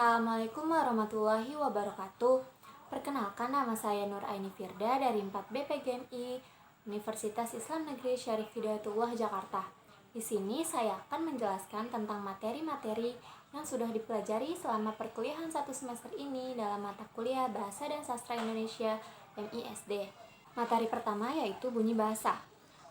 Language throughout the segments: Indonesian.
Assalamualaikum warahmatullahi wabarakatuh. Perkenalkan, nama saya Nur Aini Firda dari 4B PGMI Universitas Islam Negeri Syarif Hidayatullah Jakarta. Di sini saya akan menjelaskan tentang materi-materi yang sudah dipelajari selama perkuliahan 1 semester ini dalam mata kuliah Bahasa dan Sastra Indonesia MISD. Materi pertama yaitu bunyi bahasa.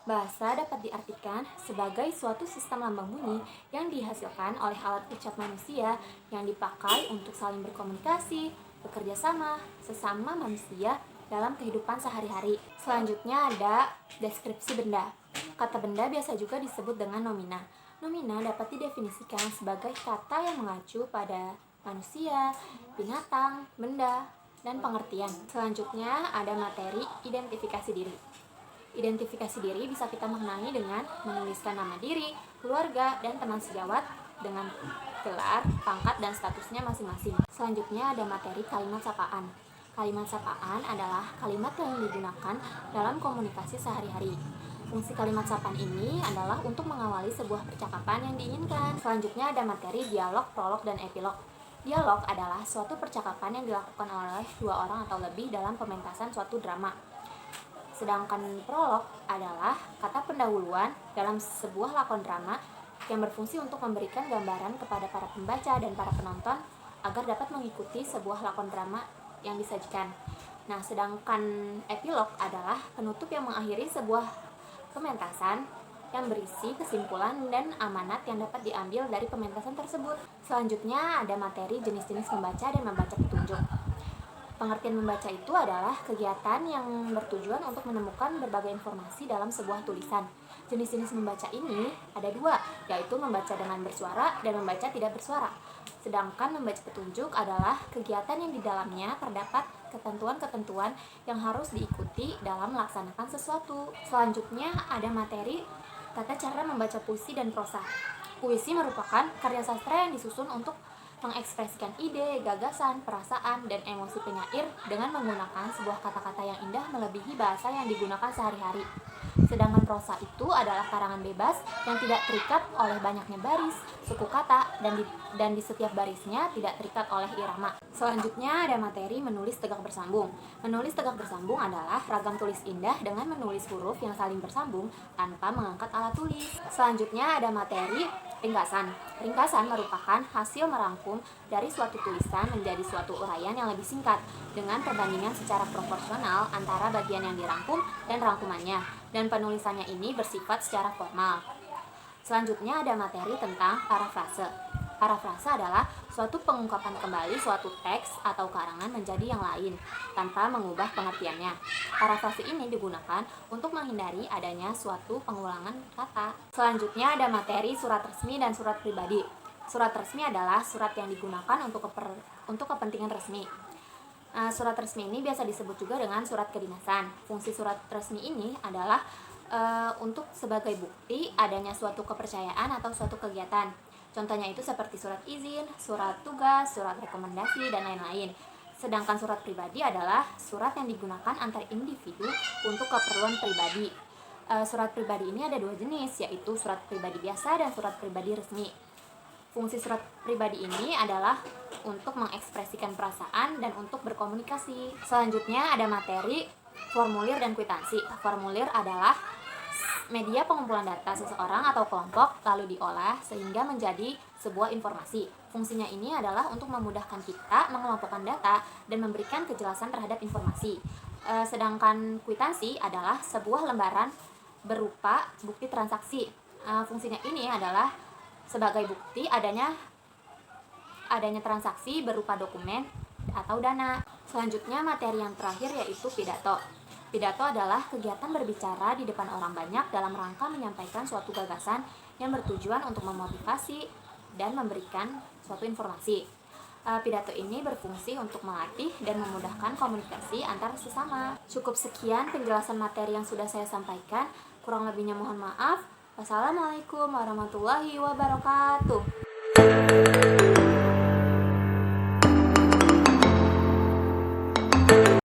Bahasa dapat diartikan sebagai suatu sistem lambang bunyi yang dihasilkan oleh alat ucap manusia yang dipakai untuk saling berkomunikasi, bekerja sama, sesama manusia dalam kehidupan sehari-hari. Selanjutnya ada deskripsi benda. Kata benda biasa juga disebut dengan nomina. Nomina dapat didefinisikan sebagai kata yang mengacu pada manusia, binatang, benda, dan pengertian. Selanjutnya ada materi identifikasi diri. Identifikasi diri bisa kita maknai dengan menuliskan nama diri, keluarga, dan teman sejawat dengan gelar, pangkat, dan statusnya masing-masing. Selanjutnya ada materi kalimat sapaan. Kalimat sapaan adalah kalimat yang digunakan dalam komunikasi sehari-hari. Fungsi kalimat sapaan ini adalah untuk mengawali sebuah percakapan yang diinginkan. Selanjutnya ada materi dialog, prolog, dan epilog. Dialog adalah suatu percakapan yang dilakukan oleh dua orang atau lebih dalam pementasan suatu drama. Sedangkan prolog adalah kata pendahuluan dalam sebuah lakon drama yang berfungsi untuk memberikan gambaran kepada para pembaca dan para penonton agar dapat mengikuti sebuah lakon drama yang disajikan. Nah, sedangkan epilog adalah penutup yang mengakhiri sebuah pementasan yang berisi kesimpulan dan amanat yang dapat diambil dari pementasan tersebut. Selanjutnya ada materi jenis-jenis membaca dan membaca petunjuk. Pengertian membaca itu adalah kegiatan yang bertujuan untuk menemukan berbagai informasi dalam sebuah tulisan. Jenis-jenis membaca ini ada dua, yaitu membaca dengan bersuara dan membaca tidak bersuara. Sedangkan membaca petunjuk adalah kegiatan yang di dalamnya terdapat ketentuan-ketentuan yang harus diikuti dalam melaksanakan sesuatu. Selanjutnya ada materi tata cara membaca puisi dan prosa. Puisi merupakan karya sastra yang disusun untuk mengekspresikan ide, gagasan, perasaan, dan emosi penyair dengan menggunakan sebuah kata-kata yang indah melebihi bahasa yang digunakan sehari-hari. Sedangkan prosa itu adalah karangan bebas yang tidak terikat oleh banyaknya baris, suku kata, dan di setiap barisnya tidak terikat oleh irama. Selanjutnya ada materi menulis tegak bersambung. Menulis tegak bersambung adalah ragam tulis indah dengan menulis huruf yang saling bersambung tanpa mengangkat alat tulis. Selanjutnya ada materi ringkasan. Ringkasan merupakan hasil merangkum dari suatu tulisan menjadi suatu uraian yang lebih singkat dengan perbandingan secara proporsional antara bagian yang dirangkum dan rangkumannya, dan penulisannya ini bersifat secara formal. Selanjutnya ada materi tentang parafrase. Parafrase adalah suatu pengungkapan kembali suatu teks atau karangan menjadi yang lain tanpa mengubah pengertiannya. Parafrase ini digunakan untuk menghindari adanya suatu pengulangan kata. Selanjutnya ada materi surat resmi dan surat pribadi. Surat resmi adalah surat yang digunakan untuk kepentingan resmi. Surat resmi ini biasa disebut juga dengan surat kedinasan. Fungsi surat resmi ini adalah untuk sebagai bukti adanya suatu kepercayaan atau suatu kegiatan. Contohnya itu seperti surat izin, surat tugas, surat rekomendasi, dan lain-lain. Sedangkan surat pribadi adalah surat yang digunakan antar individu untuk keperluan pribadi. Surat pribadi ini ada dua jenis, yaitu surat pribadi biasa dan surat pribadi resmi. Fungsi surat pribadi ini adalah untuk mengekspresikan perasaan dan untuk berkomunikasi. Selanjutnya ada materi formulir dan kwitansi. Formulir adalah media pengumpulan data seseorang atau kelompok lalu diolah sehingga menjadi sebuah informasi. Fungsinya ini adalah untuk memudahkan kita mengelompokkan data dan memberikan kejelasan terhadap informasi. Sedangkan kwitansi adalah sebuah lembaran berupa bukti transaksi. Fungsinya ini adalah sebagai bukti adanya transaksi berupa dokumen atau dana. Selanjutnya materi yang terakhir yaitu pidato. Pidato adalah kegiatan berbicara di depan orang banyak dalam rangka menyampaikan suatu gagasan yang bertujuan untuk memotivasi dan memberikan suatu informasi. Pidato ini berfungsi untuk melatih dan memudahkan komunikasi antar sesama. Cukup sekian penjelasan materi yang sudah saya sampaikan. Kurang lebihnya mohon maaf. Wassalamualaikum warahmatullahi wabarakatuh.